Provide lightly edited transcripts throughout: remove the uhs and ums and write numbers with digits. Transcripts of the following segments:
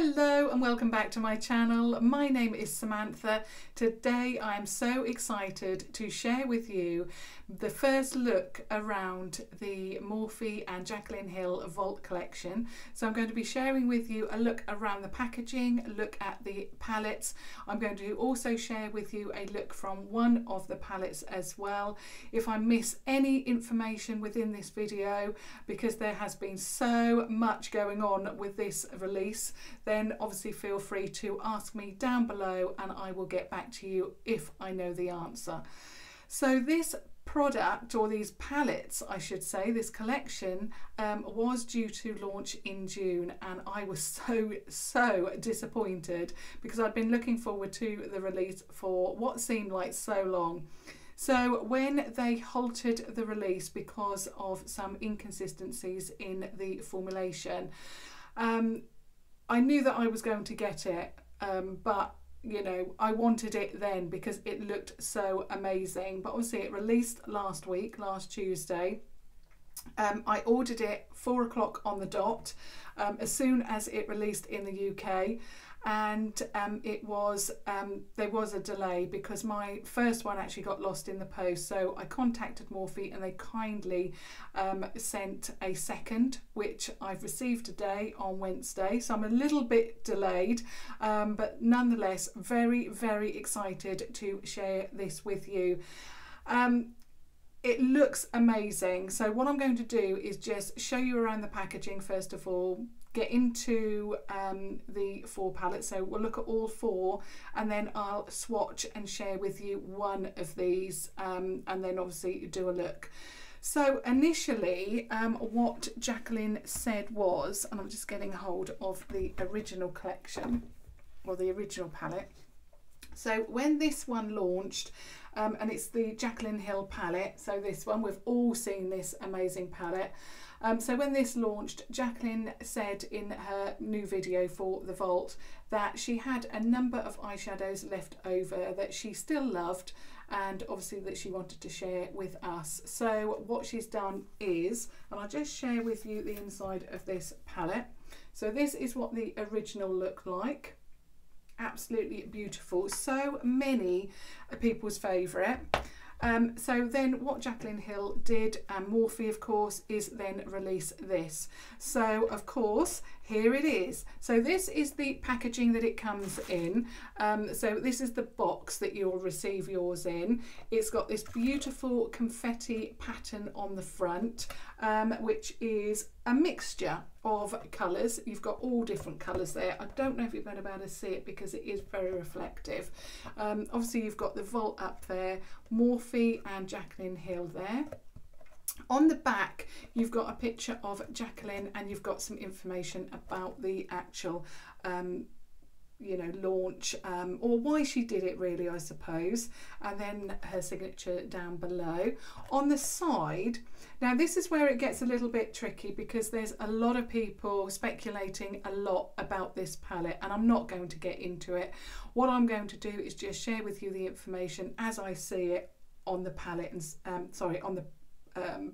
Hello and welcome back to my channel. My name is Samantha. Today I am so excited to share with you the first look around the Morphe and Jaclyn Hill Vault collection. So I'm going to be sharing with you a look around the packaging, a look at the palettes. I'm going to also share with you a look from one of the palettes as well. If I miss any information within this video, because there has been so much going on with this release, then obviously feel free to ask me down below and I will get back to you if I know the answer. So this product, or these palettes I should say, this collection was due to launch in June, and I was so disappointed because I'd been looking forward to the release for what seemed like so long. So when they halted the release because of some inconsistencies in the formulation, I knew that I was going to get it, but you know, I wanted it then because it looked so amazing. But obviously it released last Tuesday. I ordered it 4 o'clock on the dot as soon as it released in the UK, and there was a delay because my first one actually got lost in the post. So I contacted Morphe and they kindly sent a second, which I've received today on Wednesday. So I'm a little bit delayed, but nonetheless very excited to share this with you. It looks amazing. So what I'm going to do is just show you around the packaging first of all, get into the 4 palettes. So we'll look at all 4 and then I'll swatch and share with you one of these, and then obviously do a look. So initially what Jaclyn said was, and I'm just getting hold of the original collection or the original palette. So when this one launched, and it's the Jaclyn Hill palette, so this one, we've all seen this amazing palette. So when this launched, Jaclyn said in her new video for the Vault that she had a number of eyeshadows left over that she still loved, and obviously that she wanted to share with us. So what she's done is, and I'll just share with you the inside of this palette. So this is what the original looked like. Absolutely beautiful, so many people's favourite. So then what Jaclyn Hill did, and Morphe of course, is then release this. So of course here it is. So this is the packaging that it comes in. So this is the box that you'll receive yours in. It's got this beautiful confetti pattern on the front, which is a mixture of colours. You've got all different colours there. I don't know if you're going to be able to see it because it is very reflective. Obviously you've got the Vault up there, Morphe and Jaclyn Hill there. On the back you've got a picture of Jaclyn and you've got some information about the actual you know, launch, or why she did it really, I suppose, and then her signature down below. On the side, now this is where it gets a little bit tricky because there's a lot of people speculating a lot about this palette, and I'm not going to get into it. What I'm going to do is just share with you the information as I see it on the palette, and sorry, on the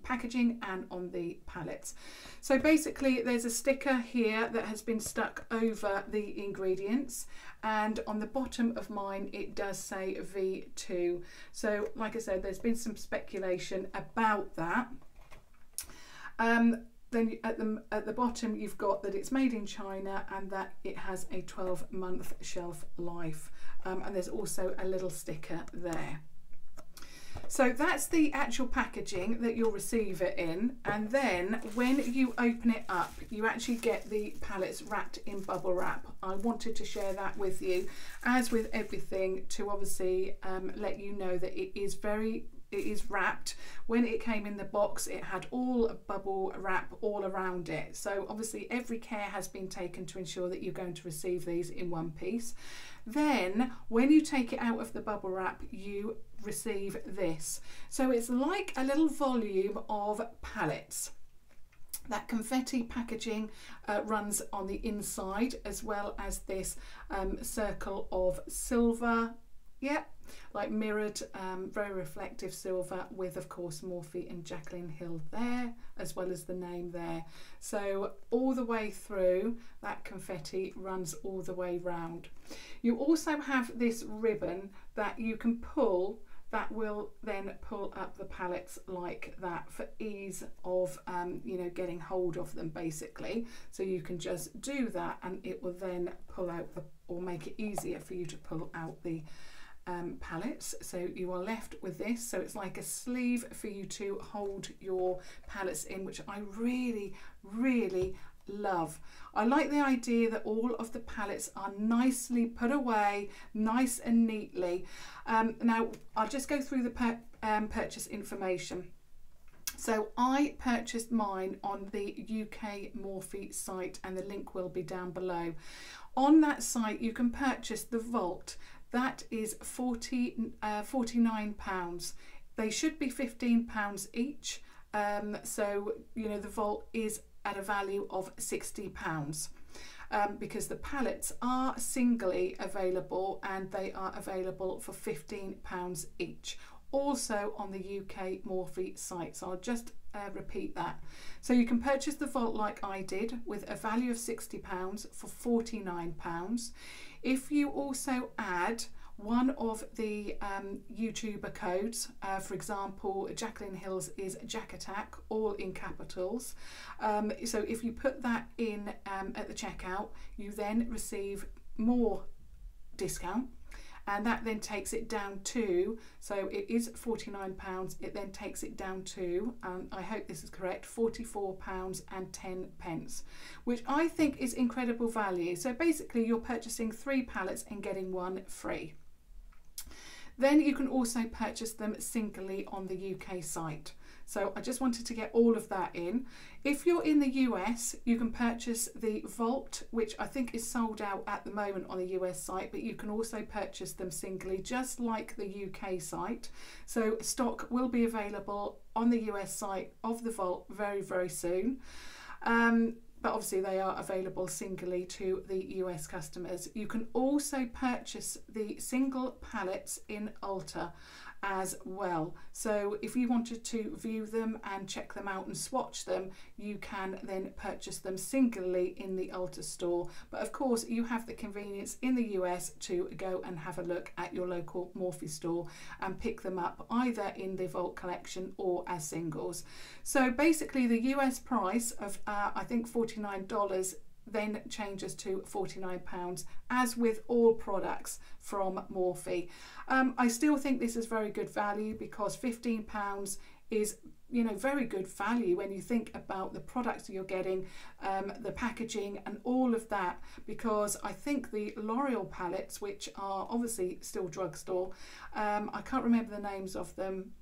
packaging and on the palettes. So basically there's a sticker here that has been stuck over the ingredients, and on the bottom of mine it does say V2. So like I said, there's been some speculation about that. Then at the bottom you've got that it's made in China and that it has a 12-month shelf life, and there's also a little sticker there. So that's the actual packaging that you'll receive it in, and then when you open it up you actually get the palettes wrapped in bubble wrap. I wanted to share that with you, as with everything, to obviously let you know that it is wrapped. When it came in the box it had all bubble wrap all around it, so obviously every care has been taken to ensure that you're going to receive these in one piece. Then when you take it out of the bubble wrap you receive this. So it's like a little volume of palettes. That confetti packaging runs on the inside, as well as this circle of silver, Yep, like mirrored, very reflective silver with, of course, Morphe and Jaclyn Hill there, as well as the name there. So all the way through, that confetti runs all the way round. You also have this ribbon that you can pull, that will then pull up the palettes like that for ease of you know, getting hold of them basically. So you can just do that and it will then pull out the, or make it easier for you to pull out the palettes. So you are left with this, so it's like a sleeve for you to hold your palettes in, which I really love. I like the idea that all of the palettes are nicely put away, nice and neatly. Now I'll just go through the purchase information. So I purchased mine on the UK Morphe site, and the link will be down below. On that site you can purchase the Vault. That is £49. They should be £15 each. So you know, the Vault is at a value of £60 because the palettes are singly available, and they are available for £15 each. Also on the UK Morphe site. So I'll just repeat that. So you can purchase the Vault like I did with a value of £60 for £49. If you also add one of the YouTuber codes, for example, Jaclyn Hill's is Jack Attack, all in capitals. So if you put that in at the checkout, you then receive more discount, and that then takes it down to, so it is £49, it then takes it down to, I hope this is correct, £44.10, which I think is incredible value. So basically you're purchasing 3 palettes and getting 1 free. Then you can also purchase them singly on the UK site. So I just wanted to get all of that in. If you're in the US, you can purchase the Vault, which I think is sold out at the moment on the US site, but you can also purchase them singly, just like the UK site. So stock will be available on the US site of the Vault very soon. But obviously they are available singly to the US customers. You can also purchase the single palettes in Ulta as well. So if you wanted to view them and check them out and swatch them, you can then purchase them singly in the Ulta store. But of course you have the convenience in the US to go and have a look at your local Morphe store and pick them up either in the Vault collection or as singles. So basically the US price of I think $49 then changes to £49, as with all products from Morphe. I still think this is very good value, because £15 is, you know, very good value when you think about the products you're getting, the packaging and all of that, because I think the Loreal palettes, which are obviously still drugstore, I can't remember the names of them,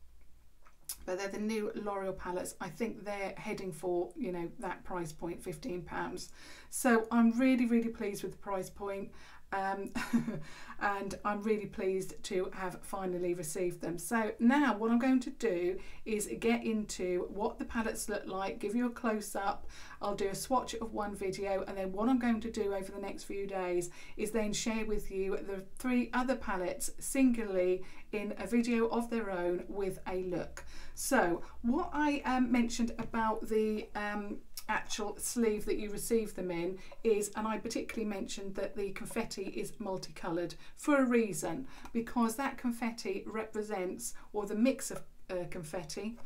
but they're the new Loreal palettes. I think they're heading for, you know, that price point, £15. So I'm really pleased with the price point. And I'm really pleased to have finally received them. So now what I'm going to do is get into what the palettes look like, give you a close-up. I'll do a swatch of one video, and then what I'm going to do over the next few days is then share with you the 3 other palettes singly in a video of their own with a look. So what I mentioned about the actual sleeve that you receive them in is, and I particularly mentioned that the confetti is multicoloured for a reason, because that confetti represents, or the mix of confetti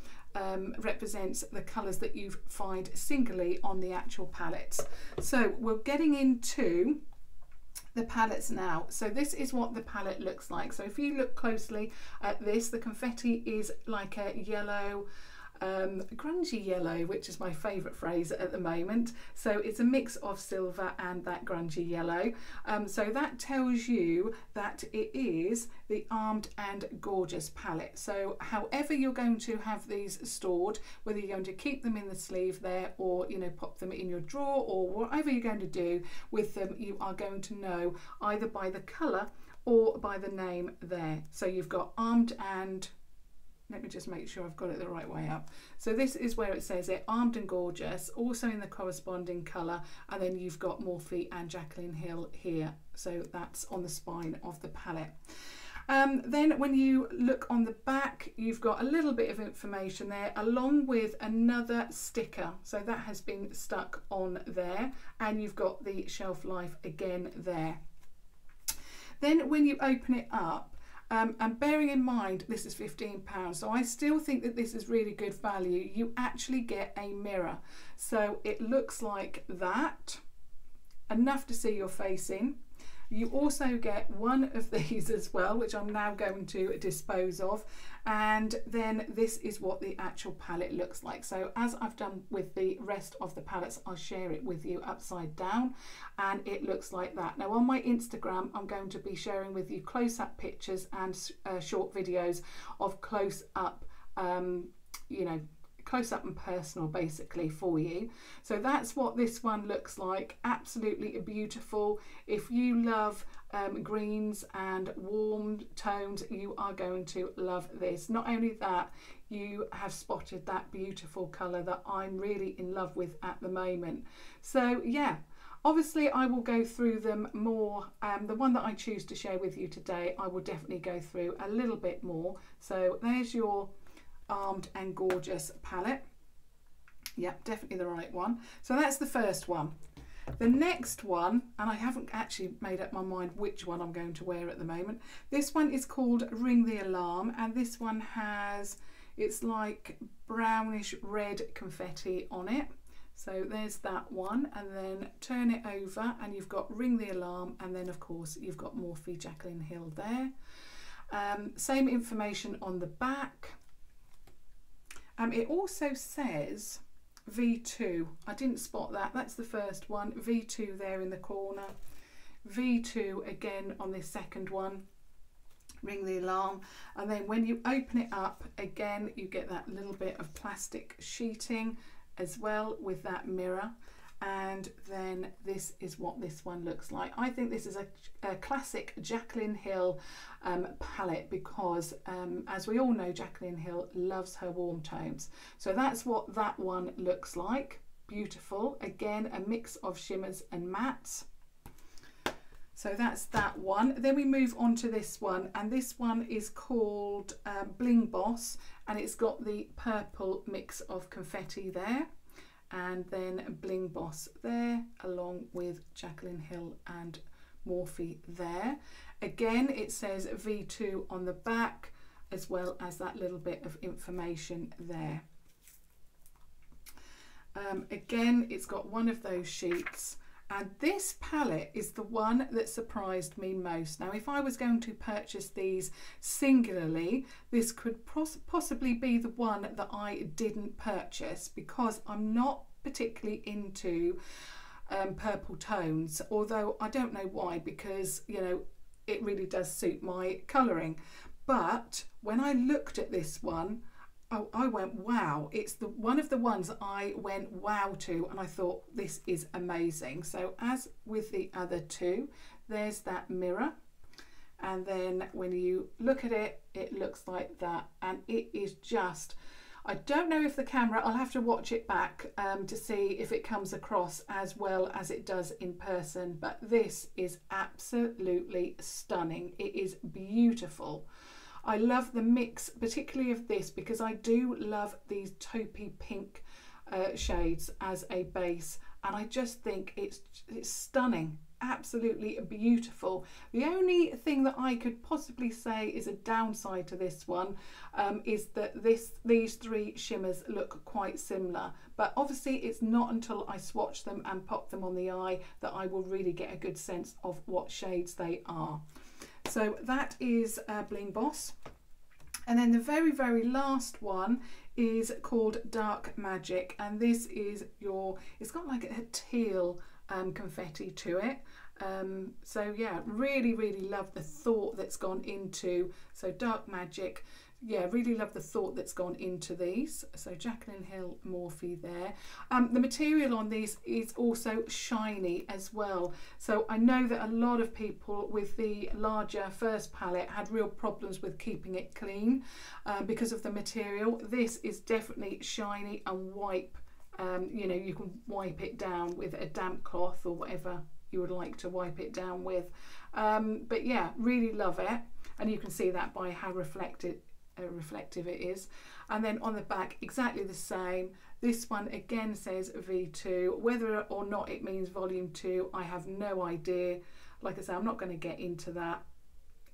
represents the colours that you find singly on the actual palettes. So we're getting into the palettes now. So this is what the palette looks like. So if you look closely at this, the confetti is like a yellow, grungy yellow, which is my favourite phrase at the moment. So it's a mix of silver and that grungy yellow. So that tells you that it is the Armed and Gorgeous palette. So however you're going to have these stored, whether you're going to keep them in the sleeve there, or, you know, pop them in your drawer, or whatever you're going to do with them, you are going to know either by the colour or by the name there. So you've got Armed and, let me just make sure I've got it the right way up. So this is where it says it, Armed and Gorgeous, also in the corresponding colour, and then you've got Morphe and Jaclyn Hill here. So that's on the spine of the palette. Then when you look on the back, you've got a little bit of information there along with another sticker. So that has been stuck on there, and you've got the shelf life again there. Then when you open it up, and bearing in mind this is £15, so I still think that this is really good value, you actually get a mirror. So it looks like that, enough to see your face in. You also get one of these as well, which I'm now going to dispose of, and then this is what the actual palette looks like. So as I've done with the rest of the palettes, I'll share it with you upside down, and it looks like that. Now on my Instagram, I'm going to be sharing with you close-up pictures and short videos of close-up, you know, close up and personal basically for you. So that's what this one looks like. Absolutely beautiful. If you love greens and warm tones, you are going to love this. Not only that, you have spotted that beautiful colour that I'm really in love with at the moment. So yeah, obviously I will go through them more. The one that I choose to share with you today, I will definitely go through a little bit more. So there's your Armed and Gorgeous palette. Yep, definitely the right one. So that's the first one. The next one, and I haven't actually made up my mind which one I'm going to wear at the moment. This one is called Ring the Alarm, and this one has, it's like brownish red confetti on it. So there's that one, and then turn it over and you've got Ring the Alarm, and then of course you've got Morphe Jaclyn Hill there. Same information on the back. It also says V2. I didn't spot that. That's the first one. V2 there in the corner. V2 again on this second one. Ring the Alarm. And then when you open it up, again, you get that little bit of plastic sheeting as well with that mirror. And then this is what this one looks like. I think this is a classic Jaclyn Hill palette because as we all know, Jaclyn Hill loves her warm tones. So that's what that one looks like. Beautiful. Again, a mix of shimmers and mattes. So that's that one. Then we move on to this one, and this one is called Bling Boss, and it's got the purple mix of confetti there. And then Bling Boss there, along with Jaclyn Hill and Morphe there. Again, it says V2 on the back, as well as that little bit of information there. Again, it's got one of those sheets, and this palette is the one that surprised me most. Now, if I was going to purchase these singularly, this could possibly be the one that I didn't purchase because I'm not particularly into purple tones, although I don't know why, because you know it really does suit my colouring. But when I looked at this one, oh, I went wow. It's the one of the ones that I went wow to, and I thought this is amazing. So as with the other two, there's that mirror, and then when you look at it, it looks like that, and it is just, I don't know if the camera, I'll have to watch it back to see if it comes across as well as it does in person, but this is absolutely stunning. It is beautiful. I love the mix, particularly of this, because I do love these taupey pink shades as a base, and I just think it's stunning, absolutely beautiful. The only thing that I could possibly say is a downside to this one is that these three shimmers look quite similar, but obviously it's not until I swatch them and pop them on the eye that I will really get a good sense of what shades they are. So that is Bling Boss. And then the very, very last one is called Dark Magic. And this is it's got like a teal confetti to it. So yeah, really, really love the thought that's gone into, so Dark Magic. Yeah, really love the thought that's gone into these. So Jaclyn Hill, Morphe there. The material on these is also shiny as well. So I know that a lot of people with the larger first palette had real problems with keeping it clean because of the material. This is definitely shiny and wipe. You know, you can wipe it down with a damp cloth or whatever you would like to wipe it down with. But yeah, really love it. and you can see that by how reflective it is. And then on the back, exactly the same. This one again says V2. Whether or not it means volume 2, I have no idea. Like I say, I'm not going to get into that.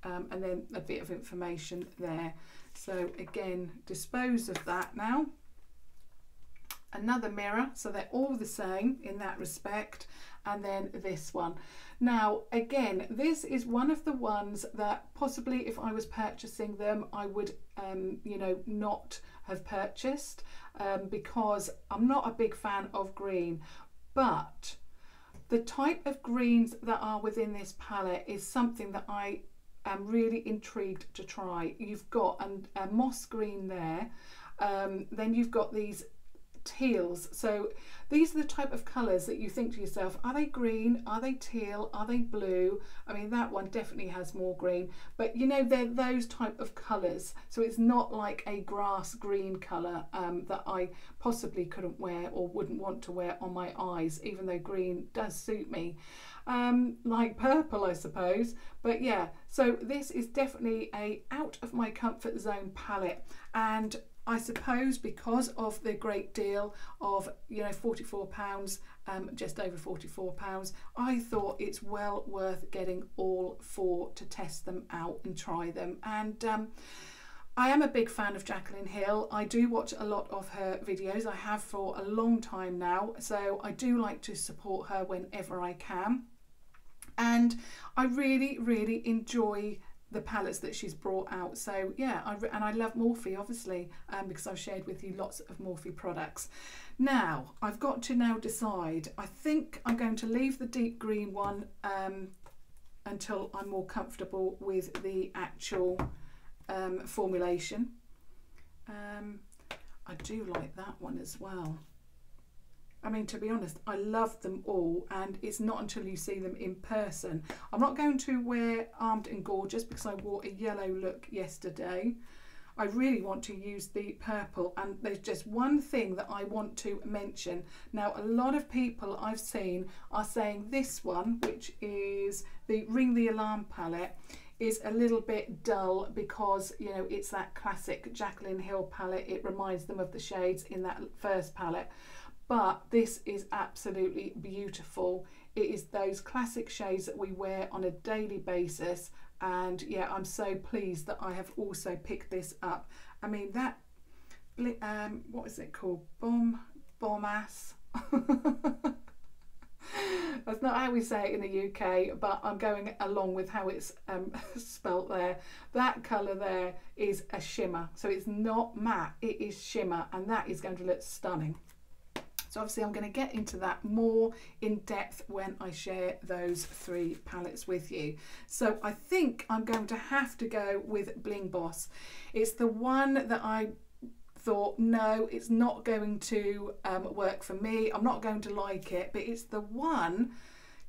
And then a bit of information there. So again, dispose of that now. Another mirror, so they're all the same in that respect. And then this one. Now again, this is one of the ones that possibly if I was purchasing them, I would you know, not have purchased, because I'm not a big fan of green, but the type of greens that are within this palette is something that I am really intrigued to try. You've got a moss green there, then you've got these teals. So these are the type of colours that you think to yourself, are they green, are they teal, are they blue? I mean, that one definitely has more green, but you know, they're those type of colours. So it's not like a grass green colour that I possibly couldn't wear or wouldn't want to wear on my eyes, even though green does suit me. Like purple, I suppose. But yeah, so this is definitely a out of my comfort zone palette, and I suppose because of the great deal of, you know, £44, just over £44, I thought it's well worth getting all 4 to test them out and try them. And I am a big fan of Jaclyn Hill. I do watch a lot of her videos. I have for a long time now, so I do like to support her whenever I can. And I really enjoy the palettes that she's brought out. So yeah, and I love Morphe, obviously, because I've shared with you lots of Morphe products. Now I've got to now decide. I think I'm going to leave the deep green one until I'm more comfortable with the actual formulation. I do like that one as well. I mean, to be honest, I love them all, and it's not until you see them in person. I'm not going to wear Armed and Gorgeous because I wore a yellow look yesterday. I really want to use the purple, and there's just one thing that I want to mention. Now, a lot of people I've seen are saying this one, which is the Ring the Alarm palette, is a little bit dull because, you know, it's that classic Jaclyn Hill palette. It reminds them of the shades in that first palette. But this is absolutely beautiful. It is those classic shades that we wear on a daily basis, and yeah, I'm so pleased that I have also picked this up. I mean, that what is it called? Bombass. That's not how we say it in the UK, but I'm going along with how it's spelt there. That colour there is a shimmer, so it's not matte, it is shimmer, and that is going to look stunning. So obviously I'm going to get into that more in depth when I share those 3 palettes with you. So I think I'm going to have to go with Bling Boss. It's the one that I thought, no, it's not going to work for me. I'm not going to like it, but it's the one,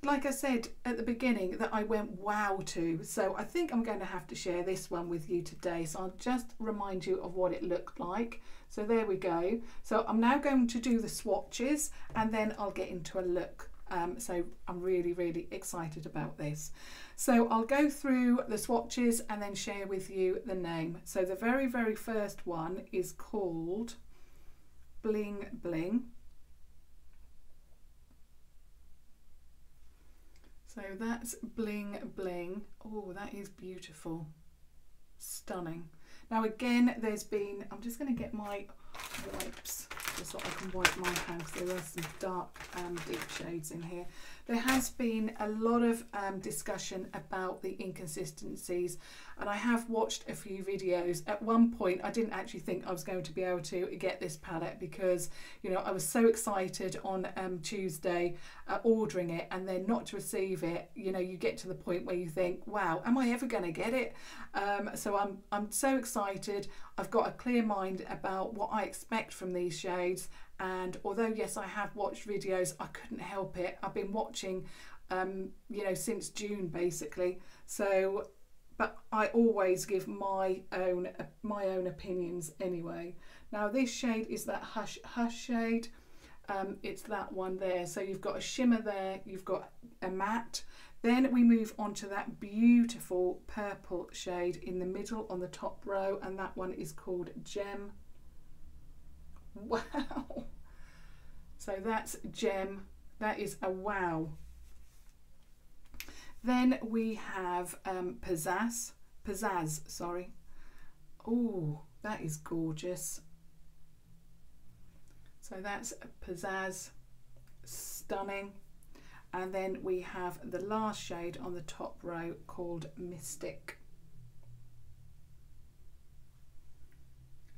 like I said at the beginning, that I went wow to. So I think I'm going to have to share this one with you today. So I'll just remind you of what it looked like. So there we go. So I'm now going to do the swatches, and then I'll get into a look. So I'm really excited about this. So I'll go through the swatches and then share with you the name. So the very first one is called Bling Bling. So that's Bling Bling. Oh, that is beautiful. Stunning. Now again, there's been, I'm just going to get my wipes just so I can wipe my hands. There are some dark deep shades in here. There has been a lot of discussion about the inconsistencies, and I have watched a few videos. At one point I didn't actually think I was going to be able to get this palette because, you know, I was so excited on Tuesday ordering it, and then not to receive it. You know, you get to the point where you think, wow, am I ever going to get it? So I'm so excited. I've got a clear mind about what I expect from these shades, and although yes, I have watched videos, I couldn't help it. I've been watching you know, since June basically. So but I always give my own opinions anyway. Now this shade is that Hush Hush shade. It's that one there. So you've got a shimmer there, you've got a matte, Then we move on to that beautiful purple shade in the middle on the top row, and that one is called Gem. Wow. So that's Gem. That is a wow. Then we have Pizzazz, sorry. Oh, that is gorgeous. So that's Pizzazz, stunning. And then we have the last shade on the top row called Mystic.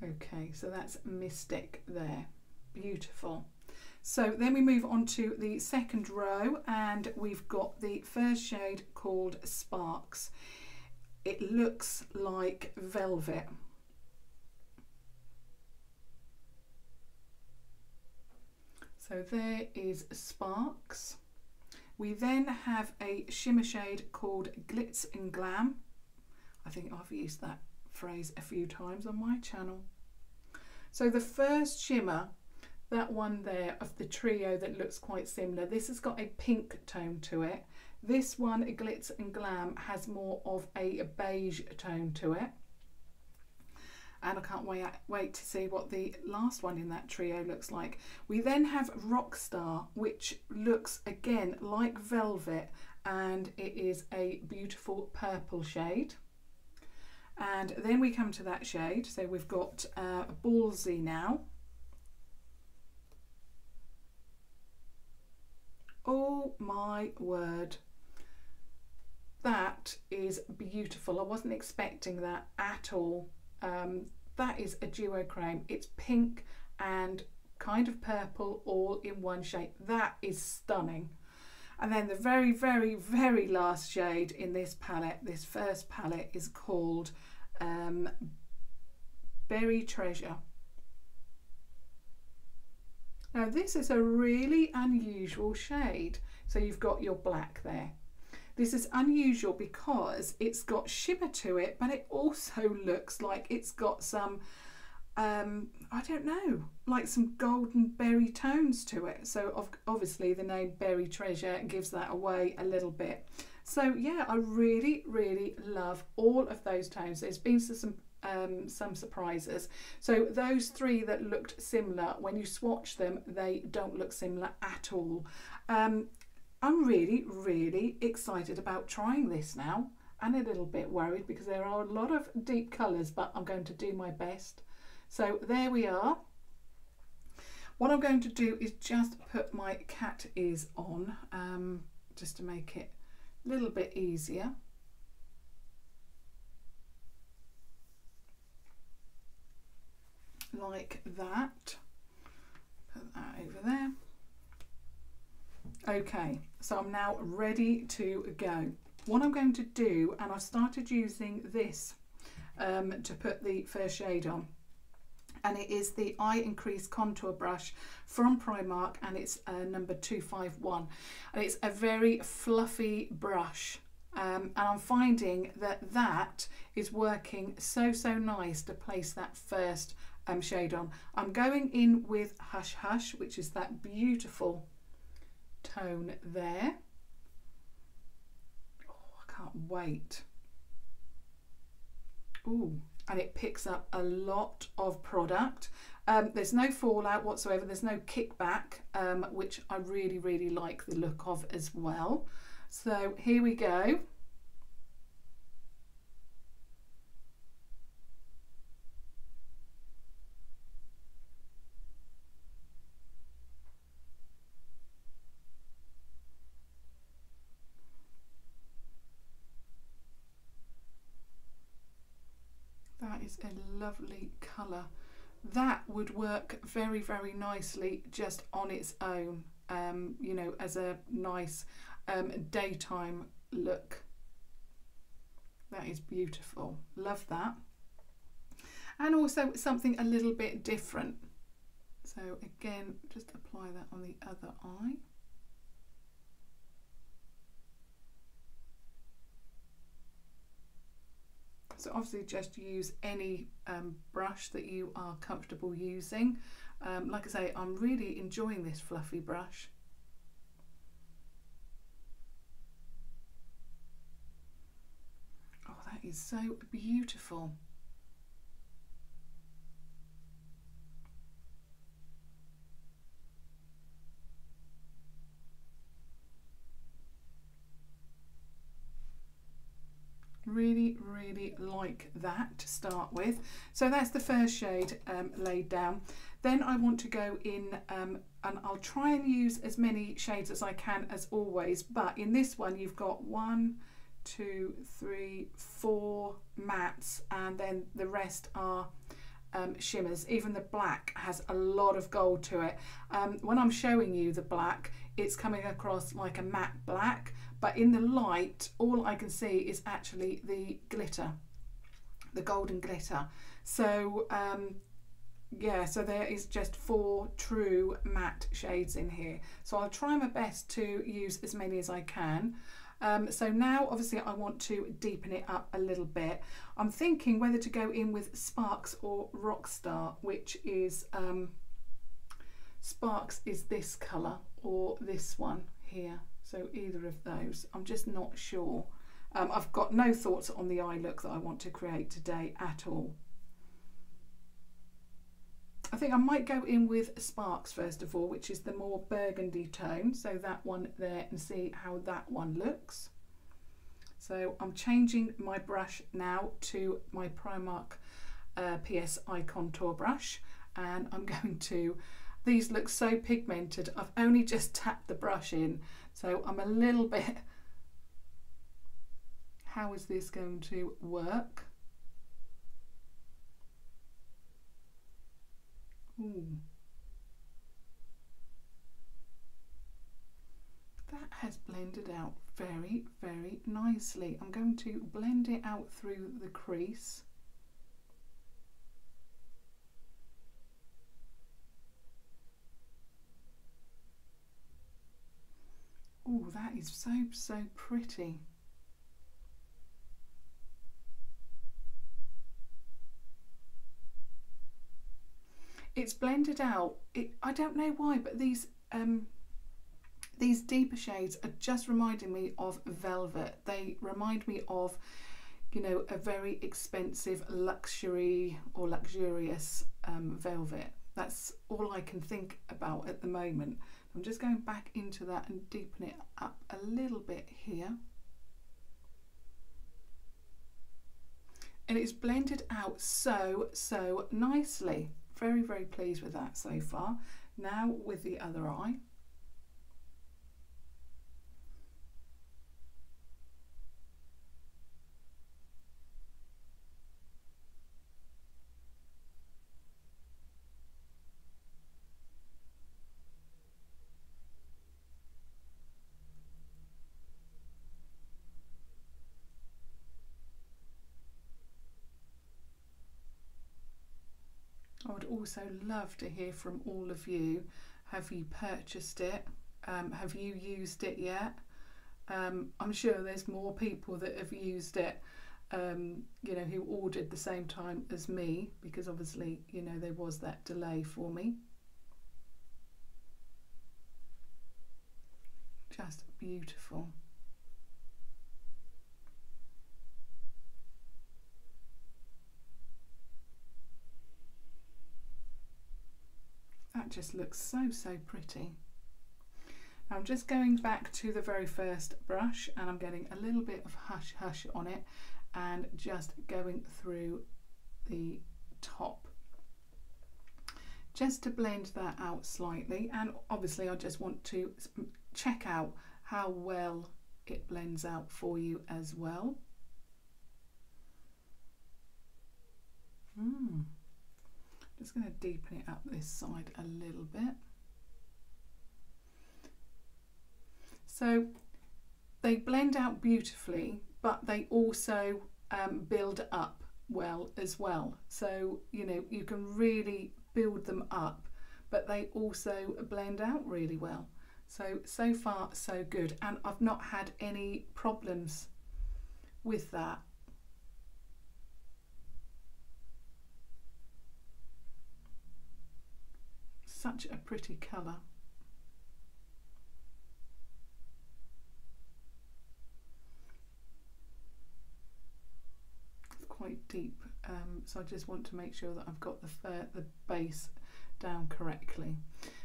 Okay, so that's Mystic there. Beautiful. So then we move on to the second row, and we've got the first shade called Sparks. It looks like velvet. So there is Sparks. We then have a shimmer shade called Glitz and Glam. I think I've used that phrase a few times on my channel. So the first shimmer, that one there of the trio that looks quite similar, this has got a pink tone to it. This one, Glitz and Glam, has more of a beige tone to it. And I can't wait to see what the last one in that trio looks like. We then have Rockstar, which looks again like velvet, and it is a beautiful purple shade. And then we come to that shade, so we've got Ballsy now. Oh my word, that is beautiful. I wasn't expecting that at all. That is a duochrome. It's pink and kind of purple all in one shade. That is stunning. And then the very, very, very last shade in this palette, this first palette, is called Berry Treasure. Now this is a really unusual shade. So you've got your black there. This is unusual because it's got shimmer to it, but it also looks like it's got some, I don't know, like some golden berry tones to it. So obviously the name Berry Treasure gives that away a little bit. So yeah, I really, really love all of those tones. There's been some surprises. So those three that looked similar, when you swatch them, they don't look similar at all. I'm really, really excited about trying this now, and a little bit worried because there are a lot of deep colours, but I'm going to do my best. So there we are. What I'm going to do is just put my cat ears on, just to make it a little bit easier. Like that. Put that over there. Okay, so I'm now ready to go. What I'm going to do, and I've started using this to put the first shade on, and it is the Eye Increase Contour Brush from Primark, and it's number 251, and it's a very fluffy brush, and I'm finding that that is working so nice to place that first shade on. I'm going in with Hush Hush, which is that beautiful tone there. Oh, I can't wait. Ooh, and it picks up a lot of product. There's no fallout whatsoever, there's no kickback, which I really, really like the look of as well. So here we go. That is a lovely colour. That would work very, very nicely just on its own, you know, as a nice daytime look. That is beautiful. Love that. And also something a little bit different. So again, just apply that on the other eye. So obviously just use any brush that you are comfortable using. Like I say, I'm really enjoying this fluffy brush. is so beautiful. Really, really like that to start with. So that's the first shade laid down. Then I want to go in and I'll try and use as many shades as I can as always, but in this one you've got 1, 2, 3, 4 mattes, and then the rest are shimmers. Even the black has a lot of gold to it. When I'm showing you the black, it's coming across like a matte black, but in the light all I can see is actually the glitter, the golden glitter. So yeah, so there is just 4 true matte shades in here, so I'll try my best to use as many as I can. So now obviously I want to deepen it up a little bit. I'm thinking whether to go in with Sparks or Rockstar, which is Sparks is this colour or this one here, so either of those. I'm just not sure. I've got no thoughts on the eye look that I want to create today at all. I think I might go in with Sparks first of all, which is the more burgundy tone, so that one there, and see how that one looks. So I'm changing my brush now to my Primark PS Eye Contour brush, and I'm going to, these look so pigmented, I've only just tapped the brush in, so I'm a little bit, how is this going to work? Ooh. That has blended out very, very nicely. I'm going to blend it out through the crease. Ooh, that is so pretty. It's blended out. I don't know why, but these deeper shades are just reminding me of velvet. They remind me of, you know, a very expensive luxury or luxurious velvet. That's all I can think about at the moment. I'm just going back into that and deepen it up a little bit here. And it's blended out so nicely. Very, very pleased with that so far. Now with the other eye. I would also love to hear from all of you. Have you purchased it? Have you used it yet? I'm sure there's more people that have used it, you know, who ordered the same time as me, because obviously, you know, there was that delay for me. Just beautiful. That just looks so pretty. Now I'm just going back to the very first brush, and I'm getting a little bit of hush hush on it and just going through the top just to blend that out slightly. And obviously I just want to check out how well it blends out for you as well. Just going to deepen it up this side a little bit. So they blend out beautifully, but they also build up well as well. So, you know, you can really build them up, but they also blend out really well. So far so good, and I've not had any problems with that. Such a pretty colour. quite deep, so I just want to make sure that I've got the base down correctly.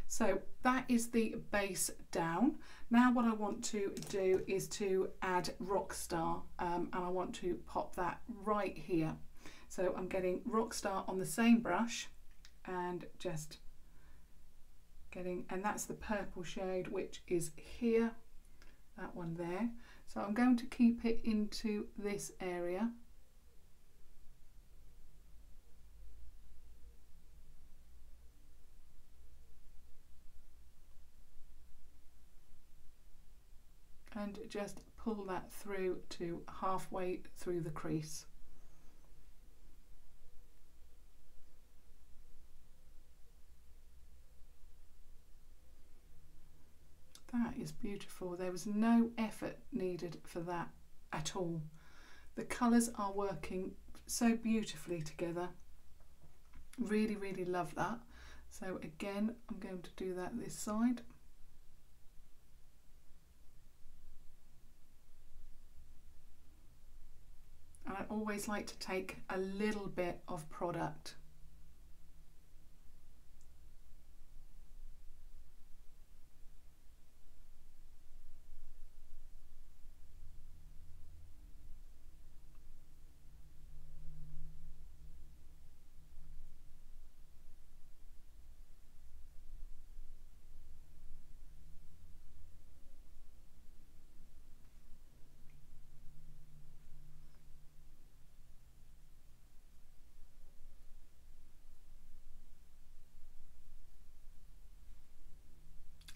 So that is the base down. Now what I want to do is to add Rockstar, and I want to pop that right here. So I'm getting Rockstar on the same brush and just getting, and that's the purple shade which is here, that one there. So I'm going to keep it into this area. And just pull that through to halfway through the crease. That is beautiful. There was no effort needed for that at all. The colours are working so beautifully together. Really, really love that. So again, I'm going to do that this side. And I always like to take a little bit of product.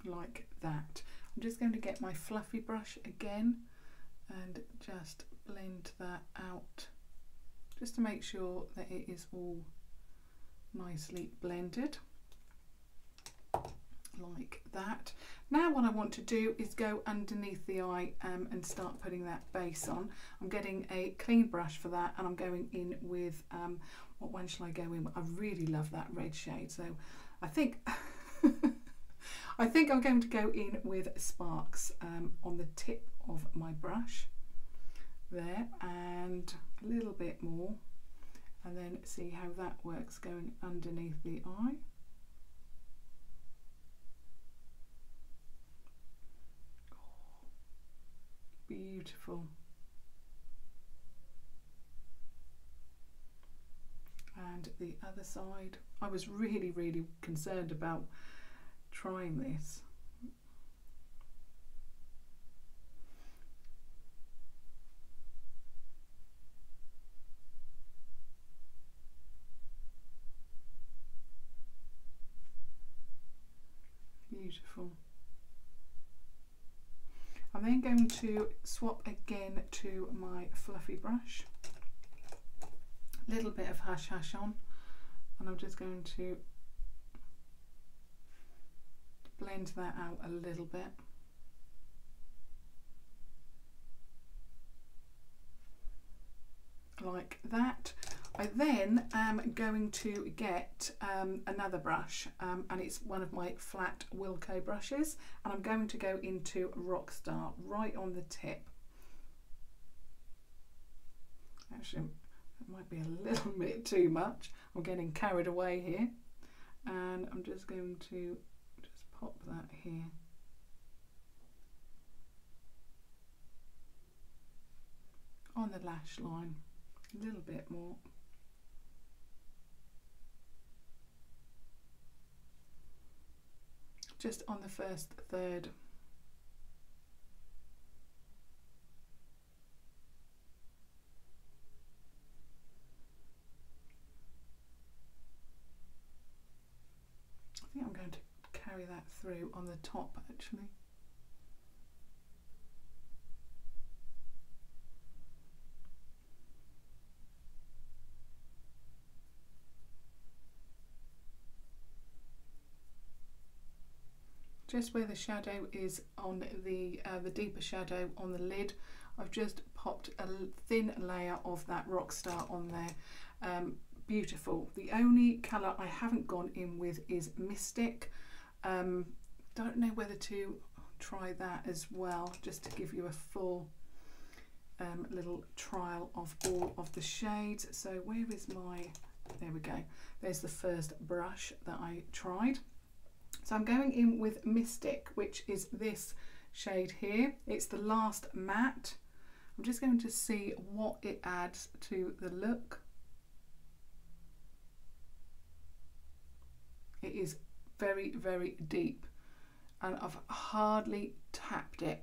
Like that. I'm just going to get my fluffy brush again and just blend that out, just to make sure that it is all nicely blended like that. Now what I want to do is go underneath the eye and start putting that base on. I'm getting a clean brush for that, and I'm going in with what one shall I go in with? I really love that red shade, so I think I think I'm going to go in with Sparks on the tip of my brush there, and a little bit more, and then see how that works going underneath the eye. Oh, beautiful. And the other side. I was really, really concerned about trying this. Beautiful. I'm then going to swap again to my fluffy brush. A little bit of Hush Hush on, and I'm just going to blend that out a little bit. Like that. I then am going to get another brush, and it's one of my flat Wilko brushes, and I'm going to go into Rockstar right on the tip. Actually, it might be a little bit too much. I'm getting carried away here, and I'm just going to pop that here. On the lash line, a little bit more. Just on the first third. I think I'm going to carry that through on the top actually. Just where the shadow is on the deeper shadow on the lid, I've just popped a thin layer of that Rockstar on there. Beautiful. The only colour I haven't gone in with is Mystic. Don't know whether to try that as well, just to give you a full little trial of all of the shades. So where is my, there we go, there's the first brush that I tried. So I'm going in with Mystic, which is this shade here. It's the last matte. I'm just going to see what it adds to the look. It is very, very deep, and I've hardly tapped it.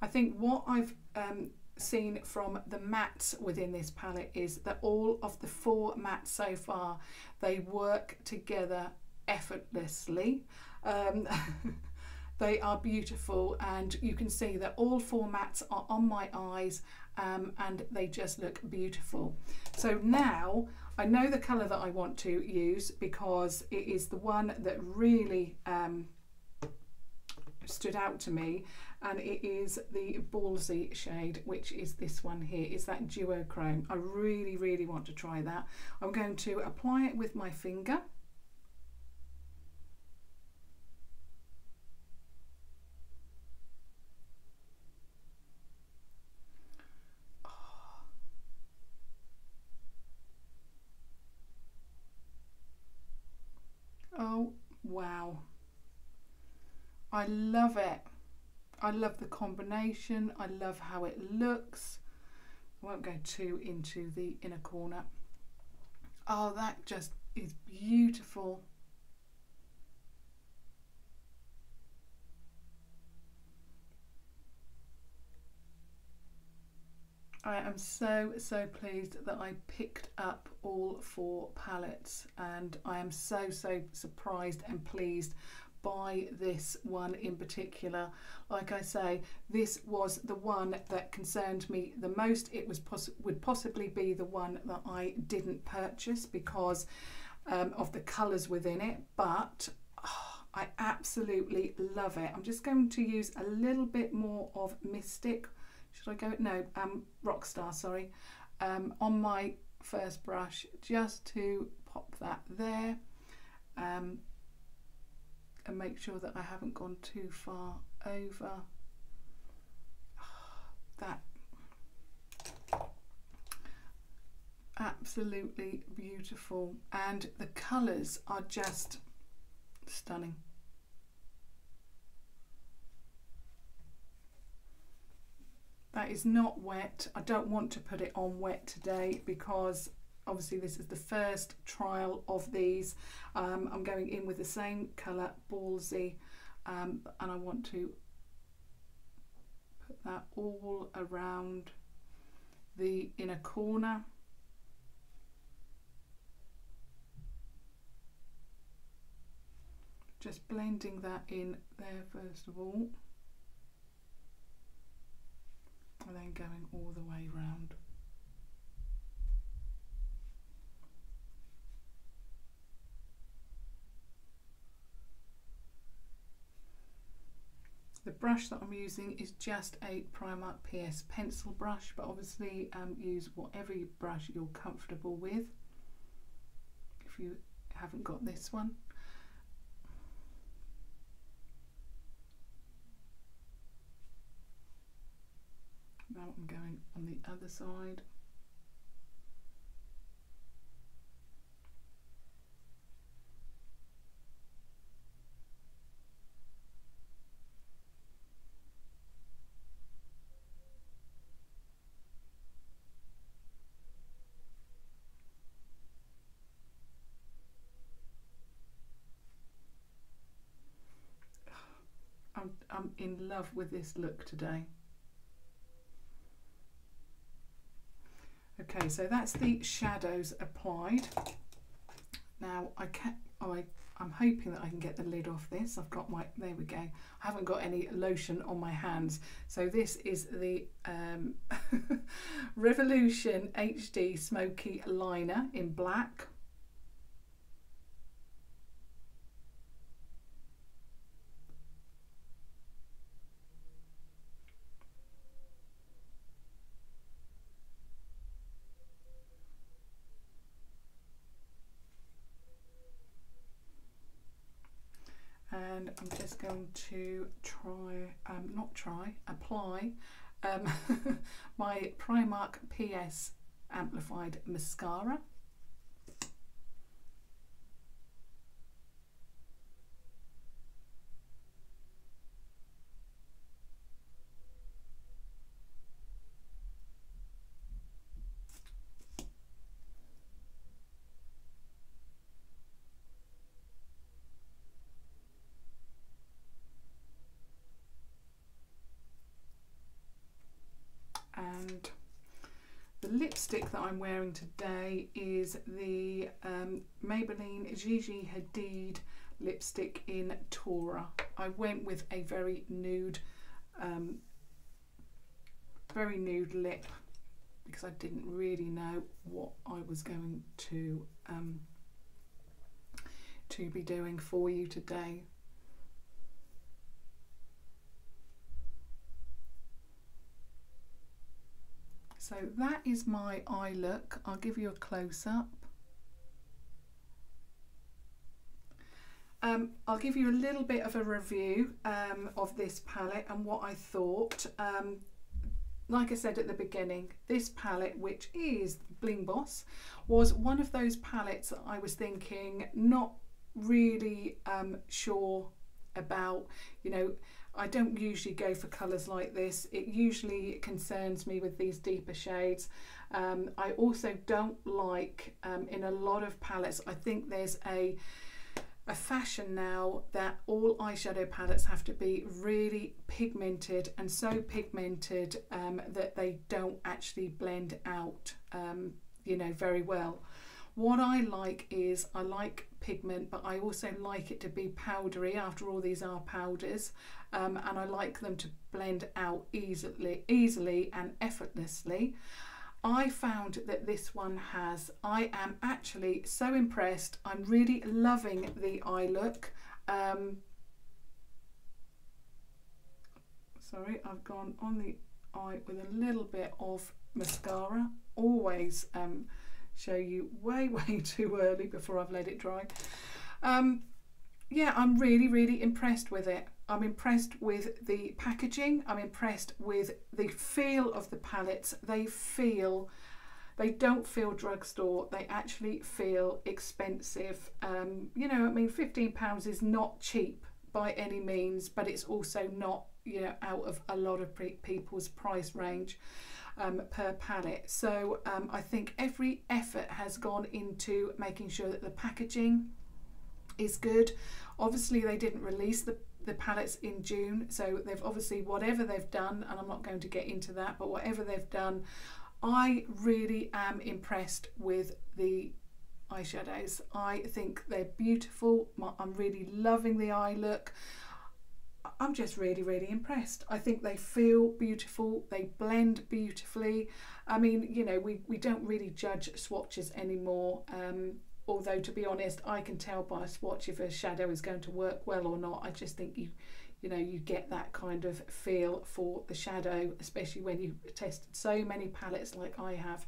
I think what I've seen from the mattes within this palette is that all of the 4 mattes so far, they work together effortlessly. They are beautiful, and you can see that all 4 mattes are on my eyes, and they just look beautiful. So now I know the colour that I want to use, because it is the one that really stood out to me, and it is the Ballsy shade, which is this one here. It's that duochrome. I really, really want to try that. I'm going to apply it with my finger. Oh wow, I love it. I love the combination. I love how it looks. I won't go too into the inner corner. Oh, that just is beautiful. I am so pleased that I picked up all 4 palettes, and I am so surprised and pleased by this one in particular. Like I say, this was the one that concerned me the most. It was would possibly be the one that I didn't purchase because of the colours within it, but oh, I absolutely love it. I'm just going to use a little bit more of Mystic. Should I go? No, Rockstar, sorry, on my first brush, just to pop that there, and make sure that I haven't gone too far over. That absolutely beautiful, and the colours are just stunning. That is not wet. I don't want to put it on wet today because obviously this is the first trial of these. I'm going in with the same colour, Ballsy, and I want to put that all around the inner corner. Just blending that in there first of all, and then going all the way round. The brush that I'm using is just a Primark PS pencil brush, but obviously use whatever brush you're comfortable with if you haven't got this one. Now I'm going on the other side. I'm in love with this look today. Okay, so that's the shadows applied. Now I'm hoping that I can get the lid off this. I've got my, there we go. I haven't got any lotion on my hands. So this is the Revolution HD Smoky liner in black. and I'm just going to apply my Primark PS Amplif-eyed mascara. And the lipstick that I'm wearing today is the Maybelline Gigi Hadid lipstick in Tora. I went with a very nude lip because I didn't really know what I was going to be doing for you today. So that is my eye look. I'll give you a close-up. I'll give you a little bit of a review of this palette and what I thought. Like I said at the beginning, this palette, which is Bling Boss, was one of those palettes that I was thinking not really sure about. You know, I don't usually go for colours like this. It usually concerns me with these deeper shades. I also don't like, in a lot of palettes, I think there's a fashion now that all eyeshadow palettes have to be really pigmented, and so pigmented that they don't actually blend out, you know, very well. What I like is, I like pigment, but I also like it to be powdery. After all, these are powders, and I like them to blend out easily and effortlessly. I found that this one has. I am actually so impressed. I'm really loving the eye look. Sorry, I've gone on the eye with a little bit of mascara. Always show you way too early before I've let it dry. Yeah, I'm really impressed with it. I'm impressed with the packaging. I'm impressed with the feel of the palettes. They don't feel drugstore. They actually feel expensive. You know, I mean, £15 is not cheap by any means, but it's also not, you know, out of a lot of people's price range per palette. So I think every effort has gone into making sure that the packaging is good. Obviously they didn't release the palettes in June, so they've obviously, whatever they've done, and I'm not going to get into that, but whatever they've done, I really am impressed with the eyeshadows. I think they're beautiful. I'm really loving the eye look. I'm just really impressed. I think they feel beautiful, they blend beautifully. I mean, you know, we don't really judge swatches anymore, although to be honest, I can tell by a swatch if a shadow is going to work well or not. I just think you know, you get that kind of feel for the shadow, especially when you tested so many palettes like I have.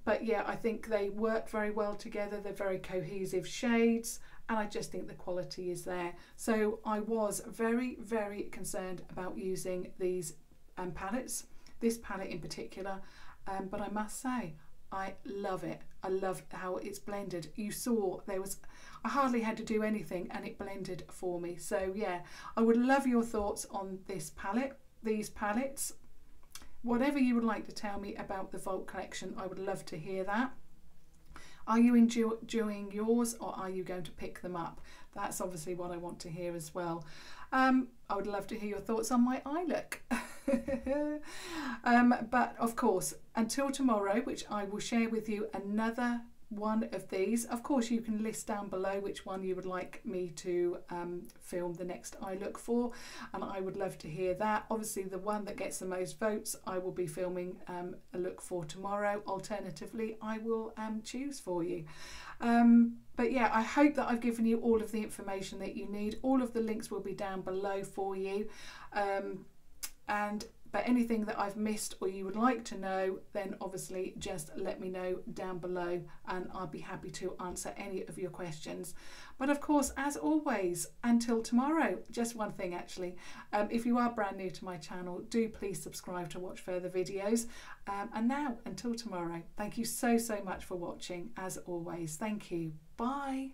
But yeah, I think they work very well together. They're very cohesive shades, and I just think the quality is there. So I was very concerned about using these palettes, this palette in particular, but I must say, I love it. I love how it's blended. You saw I hardly had to do anything and it blended for me. So yeah, I would love your thoughts on this palette, these palettes. Whatever you would like to tell me about the Vault collection, I would love to hear that. Are you enjoying yours, or are you going to pick them up? That's obviously what I want to hear as well. I would love to hear your thoughts on my eye look. But of course, until tomorrow, which I will share with you another one of these. Of course, you can list down below which one you would like me to film the next eye look for, and I would love to hear that. Obviously, the one that gets the most votes, I will be filming a look for tomorrow. Alternatively, I will choose for you. But yeah, I hope that I've given you all of the information that you need. All of the links will be down below for you. But anything that I've missed or you would like to know, then obviously just let me know down below and I'll be happy to answer any of your questions. But of course, as always, until tomorrow, just one thing actually, if you are brand new to my channel, do please subscribe to watch further videos. And now, until tomorrow, thank you so much for watching, as always. Thank you. Bye.